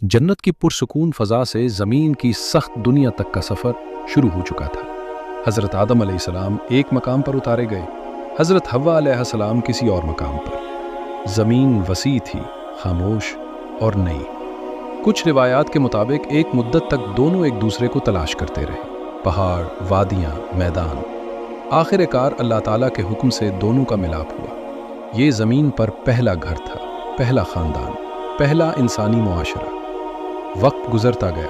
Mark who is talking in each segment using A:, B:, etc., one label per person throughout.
A: जन्नत की पुरसुकून फ़ज़ा से ज़मीन की सख्त दुनिया तक का सफ़र शुरू हो चुका था। हज़रत आदम अलैहिस्सलाम एक मकाम पर उतारे गए, हज़रत हव्वा अलैहिस्सलाम किसी और मकाम पर। ज़मीन वसी थी, खामोश और नई। कुछ रिवायात के मुताबिक एक मुद्दत तक दोनों एक दूसरे को तलाश करते रहे। पहाड़, वादियाँ, मैदान। आखिरकार अल्लाह ताला के हुक्म से दोनों का मिलाप हुआ। ये ज़मीन पर पहला घर था, पहला ख़ानदान, पहला इंसानी मुआशरा। वक्त गुजरता गया,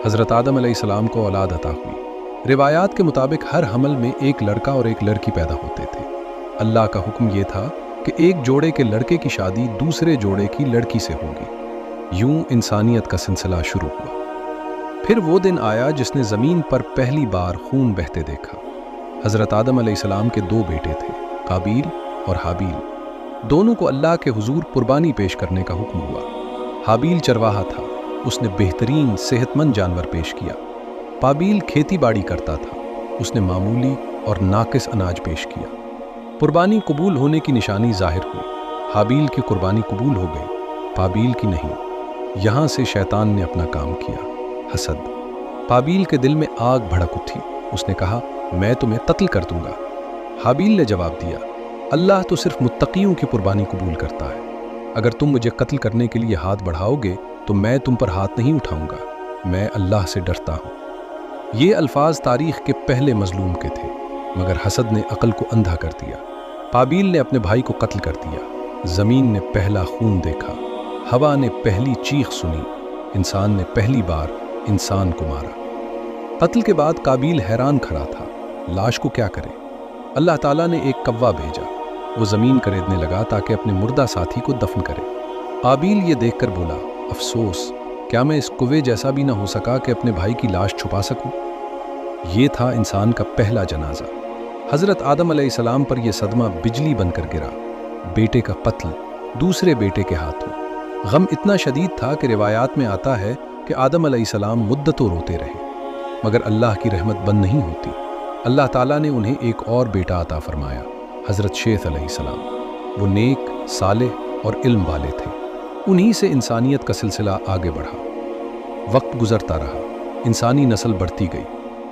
A: हज़रत आदम अलैहिस्सलाम को औलाद अता हुई। रिवायात के मुताबिक हर हमल में एक लड़का और एक लड़की पैदा होते थे। अल्लाह का हुक्म ये था कि एक जोड़े के लड़के की शादी दूसरे जोड़े की लड़की से होगी। यूं इंसानियत का सिलसिला शुरू हुआ। फिर वो दिन आया जिसने ज़मीन पर पहली बार खून बहते देखा। हज़रत आदम अलैहिस्सलाम के दो बेटे थे, काबील और हाबील। दोनों को अल्लाह के हुजूर कुर्बानी पेश करने का हुक्म हुआ। हाबील चरवाहा था, उसने बेहतरीन सेहतमंद जानवर पेश किया। काबील खेती बाड़ी करता था, उसने मामूली और नाकिस अनाज पेश किया। कुर्बानी कबूल होने की निशानी जाहिर हुई। हाबील की कुर्बानी कबूल हो गई, काबील की नहीं। यहाँ से शैतान ने अपना काम किया, हसद। काबील के दिल में आग भड़क उठी। उसने कहा, मैं तुम्हें कत्ल कर दूंगा। हाबील ने जवाब दिया, अल्लाह तो सिर्फ मुत्तकियों की कुर्बानी कबूल करता है। अगर तुम मुझे कत्ल करने के लिए हाथ बढ़ाओगे तो मैं तुम पर हाथ नहीं उठाऊंगा। मैं अल्लाह से डरता हूँ। ये अल्फाज तारीख के पहले मजलूम के थे, मगर हसद ने अक्ल को अंधा कर दिया। काबील ने अपने भाई को कत्ल कर दिया। ज़मीन ने पहला खून देखा, हवा ने पहली चीख सुनी, इंसान ने पहली बार इंसान को मारा। कत्ल के बाद काबील हैरान खड़ा था, लाश को क्या करे। अल्लाह ताला ने एक कव्वा भेजा। वो ज़मीन खरीदने लगा ताकि अपने मुर्दा साथी को दफन करे। काबील ये देखकर बोला, अफसोस, क्या मैं इस कुएं जैसा भी ना हो सका कि अपने भाई की लाश छुपा सकूं। ये था इंसान का पहला जनाजा। हज़रत आदम अलैहिस्सलाम पर यह सदमा बिजली बनकर गिरा। बेटे का कत्ल दूसरे बेटे के हाथों। गम इतना शदीद था कि रिवायात में आता है कि आदम अलैहिस्सलाम मुद्दतों रोते रहे, मगर अल्लाह की रहमत बंद नहीं होती। अल्लाह ताला ने उन्हें एक और बेटा अता फरमाया, हज़रत शेथ अलैहिस्सलाम। वो नेक, सालेह और इल्म वाले थे। उन्हीं से इंसानियत का सिलसिला आगे बढ़ा। वक्त गुजरता रहा, इंसानी नस्ल बढ़ती गई।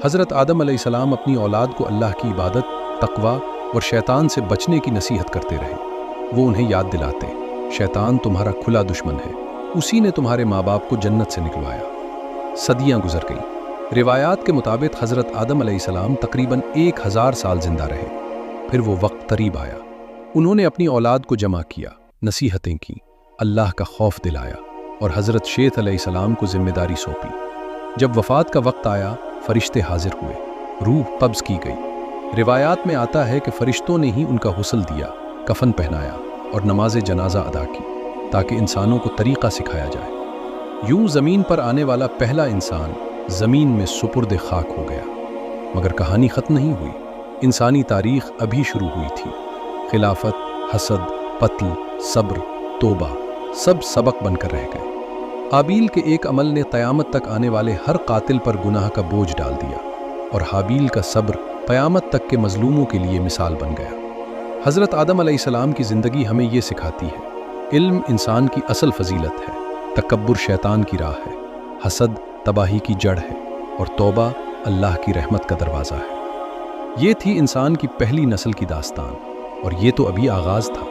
A: हज़रत आदम अलैहिस्सलाम अपनी औलाद को अल्लाह की इबादत, तक़वा और शैतान से बचने की नसीहत करते रहे। वो उन्हें याद दिलाते, शैतान तुम्हारा खुला दुश्मन है, उसी ने तुम्हारे माँ बाप को जन्नत से निकलवाया। सदियाँ गुजर गईं। रिवायात के मुताबिक हज़रत आदम अलैहिस्सलाम तकरीबन 1000 साल जिंदा रहे। फिर वो वक्त करीब आया। उन्होंने अपनी औलाद को जमा किया, नसीहतें की, अल्लाह का खौफ दिलाया और हज़रत शेथ अलैहिस्सलाम को जिम्मेदारी सौंपी। जब वफ़ात का वक्त आया, फ़रिश्ते हाजिर हुए, रूह कब्ज़ की गई। रिवायात में आता है कि फ़रिश्तों ने ही उनका हुस्ल दिया, कफन पहनाया और नमाज जनाजा अदा की, ताकि इंसानों को तरीक़ा सिखाया जाए। यूं ज़मीन पर आने वाला पहला इंसान ज़मीन में सुपुर्द खाक हो गया। मगर कहानी ख़त्म नहीं हुई। इंसानी तारीख़ अभी शुरू हुई थी। खिलाफत, हसद, कत्ल, सब्र, तौबा सब सबक बनकर रह गए। काबील के एक अमल ने क़यामत तक आने वाले हर कातिल पर गुनाह का बोझ डाल दिया, और हाबील का सब्र क़यामत तक के मजलूमों के लिए मिसाल बन गया। हज़रत आदम अलैहिस्सलाम की ज़िंदगी हमें ये सिखाती है, इल्म इंसान की असल फजीलत है, तकब्बुर शैतान की राह है, हसद तबाही की जड़ है और तौबा अल्लाह की रहमत का दरवाज़ा है। ये थी इंसान की पहली नस्ल की दास्तान, और ये तो अभी आगाज़ था।